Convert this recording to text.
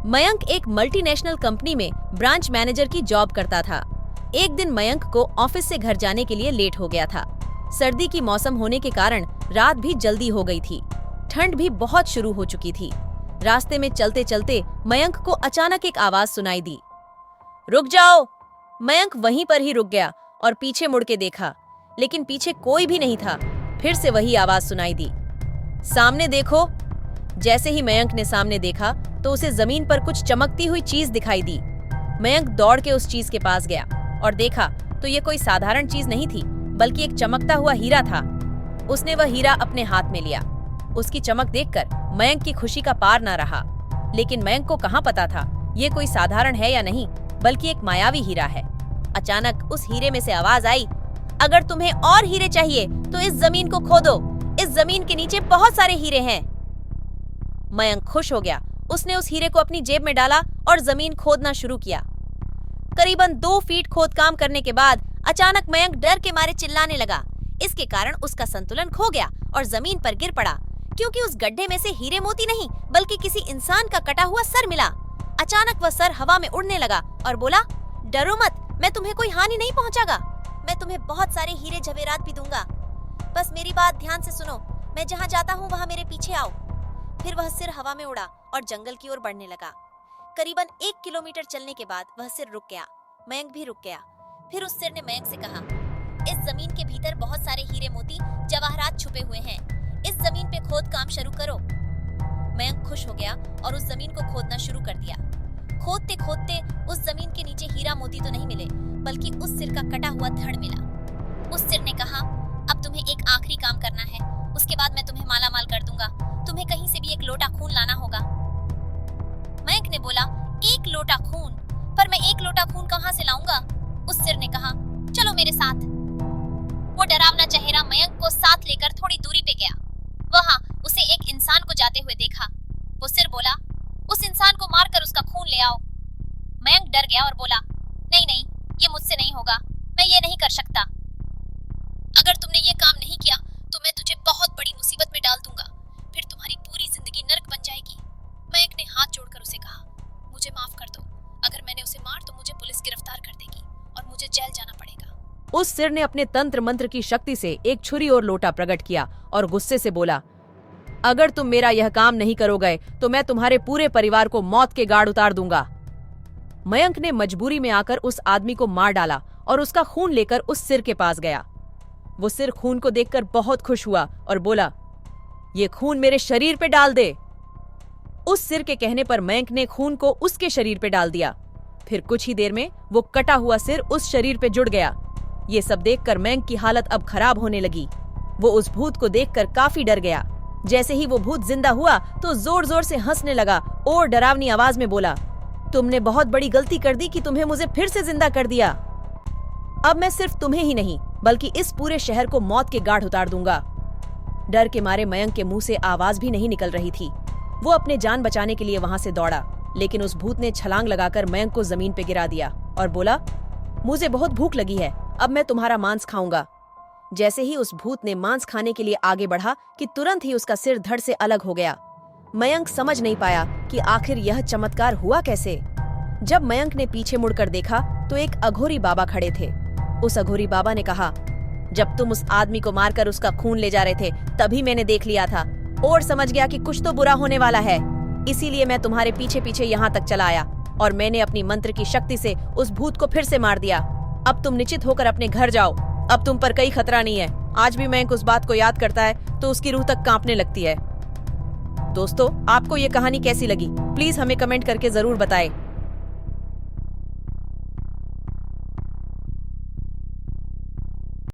मयंक एक multinational company में branch manager की जॉब करता था। एक दिन मयंक को ऑफिस से घर जाने के लिए लेट हो गया था। सर्दी की मौसम होने के कारण रात भी जल्दी हो गई थी। ठंड भी बहुत शुरू हो चुकी थी। रास्ते में चलते चलते मयंक को अचानक एक आवाज सुनाई दी। रुक जाओ! मयंक वहीं पर ही रुक गया और पीछे मुड़ के देखा, लेकिन पीछे कोई भी नहीं था। फिर से वही आवाज सुनाई दी। सामने देखो! जैसे ही मयंक ने सामने देखा तो उसे जमीन पर कुछ चमकती हुई चीज दिखाई दी। मयंक दौड़ के उस चीज के पास गया और देखा तो ये कोई साधारण चीज नहीं थी, बल्कि एक चमकता हुआ हीरा था। उसने वह हीरा अपने हाथ में लिया। उसकी चमक देखकर मयंक की खुशी का पार न रहा। लेकिन मयंक को कहाँ पता था ये कोई साधारण है या नहीं, बल्कि एक मायावी हीरा है। अचानक उस हीरे में से आवाज आई, अगर तुम्हें और हीरे चाहिए तो इस जमीन को खोदो। इस जमीन के नीचे बहुत सारे हीरे हैं। मयंक खुश हो गया। उसने उस हीरे को अपनी जेब में डाला और जमीन खोदना शुरू किया। करीबन 2 फीट खोदकाम करने के बाद अचानक मयंक डर के मारे चिल्लाने लगा। इसके कारण उसका संतुलन खो गया और जमीन पर गिर पड़ा, क्योंकि उस गड्ढे में से हीरे मोती नहीं बल्कि किसी इंसान का कटा हुआ सर मिला। अचानक वह सर हवा में उड़ने लगा और बोला, डरो मत, मैं तुम्हें कोई हानि नहीं पहुंचाऊंगा। मैं तुम्हें बहुत सारे हीरे जवेरात भी दूंगा। बस मेरी बात ध्यान से सुनो। मैं जहाँ जाता हूँ वहाँ मेरे पीछे आओ। फिर वह सिर हवा में उड़ा और जंगल की ओर बढ़ने लगा। करीबन 1 किलोमीटर चलने के बाद वह सिर रुक गया। मयंक भी रुक गया। फिर उस सिर ने मयंक से कहा, इस जमीन के भीतर बहुत सारे हीरे मोती जवाहरात छुपे हुए हैं। इस जमीन पे खोद काम शुरू करो। मयंक खुश हो गया और उस जमीन को खोदना शुरू कर दिया। खोदते खोदते उस जमीन के नीचे हीरा मोती तो नहीं मिले, बल्कि उस सिर का कटा हुआ धड़ मिला। उस सिर ने कहा, अब तुम्हें एक आखिरी काम करना है, उसके बाद मैं तुम्हें माला माल कर दूंगा। तुम्हें कहीं से भी 1 लोटा खून लाना होगा। मयंक ने बोला, 1 लोटा खून? पर मैं 1 लोटा खून कहाँ से लाऊंगा? उस सिर ने कहा, चलो मेरे साथ। वो डरावना चेहरा मयंक को साथ लेकर थोड़ी दूरी पे गया। वहां उसे एक इंसान को जाते हुए देखा। वो सिर बोला, उस इंसान को मारकर उसका खून ले आओ। मयंक डर गया और बोला, नहीं नहीं, ये मुझसे नहीं होगा, मैं ये नहीं कर सकता। अगर तुमने ये काम नहीं किया तो मैं तुझे बहुत बड़ी मुसीबत में डाल दूंगा। फिर तुम्हारी पूरी जिंदगी नरक बन जाएगी। मयंक ने हाथ जोड़कर उसे कहा, मुझे माफ कर दो। अगर मैंने उसे मार तो मुझे पुलिस गिरफ्तार कर देगी और मुझे जेल जाना पड़ेगा। उस सिर ने अपने तंत्र मंत्र की शक्ति से एक छुरी और लोटा प्रकट किया और गुस्से से बोला, अगर तुम मेरा यह काम नहीं करोगे तो मैं तुम्हारे पूरे परिवार को मौत के गाड़ उतार दूंगा। मयंक ने मजबूरी में आकर उस आदमी को मार डाला और उसका खून लेकर उस सिर के पास गया। वो सिर खून को देखकर बहुत खुश हुआ और बोला, ये खून मेरे शरीर पे डाल दे। उस सिर के कहने पर मयंक ने खून को उसके शरीर पे डाल दिया। फिर कुछ ही देर में वो कटा हुआ सिर उस शरीर पे जुड़ गया। ये सब देखकर मयंक की हालत अब खराब होने लगी। वो उस भूत को देखकर काफी डर गया। जैसे ही वो भूत जिंदा हुआ तो जोर जोर से हंसने लगा और डरावनी आवाज में बोला, तुमने बहुत बड़ी गलती कर दी कि तुम्हें मुझे फिर से जिंदा कर दिया। अब मैं सिर्फ तुम्हें ही नहीं बल्कि इस पूरे शहर को मौत के गाढ़ उतार दूंगा। डर के मारे मयंक के मुंह से आवाज भी नहीं निकल रही थी। वो अपने जान बचाने के लिए वहां से दौड़ा, लेकिन उस भूत ने छलांग लगाकर मयंक को जमीन पे गिरा दिया और बोला, मुझे बहुत भूख लगी है, अब मैं तुम्हारा मांस खाऊंगा। जैसे ही उस भूत ने मांस खाने के लिए आगे बढ़ा कि तुरंत ही उसका सिर धड़ से अलग हो गया। मयंक समझ नहीं पाया कि आखिर यह चमत्कार हुआ कैसे। जब मयंक ने पीछे मुड़कर देखा तो एक अघोरी बाबा खड़े थे। उस अघोरी बाबा ने कहा, जब तुम उस आदमी को मारकर उसका खून ले जा रहे थे तभी मैंने देख लिया था और समझ गया कि कुछ तो बुरा होने वाला है। इसीलिए मैं तुम्हारे पीछे पीछे यहाँ तक चला आया और मैंने अपनी मंत्र की शक्ति से उस भूत को फिर से मार दिया। अब तुम निश्चित होकर अपने घर जाओ। अब तुम पर कोई खतरा नहीं है। आज भी मयंक उस बात को याद करता है तो उसकी रूह तक कांपने लगती है। दोस्तों, आपको ये कहानी कैसी लगी प्लीज हमें कमेंट करके जरूर बताएं।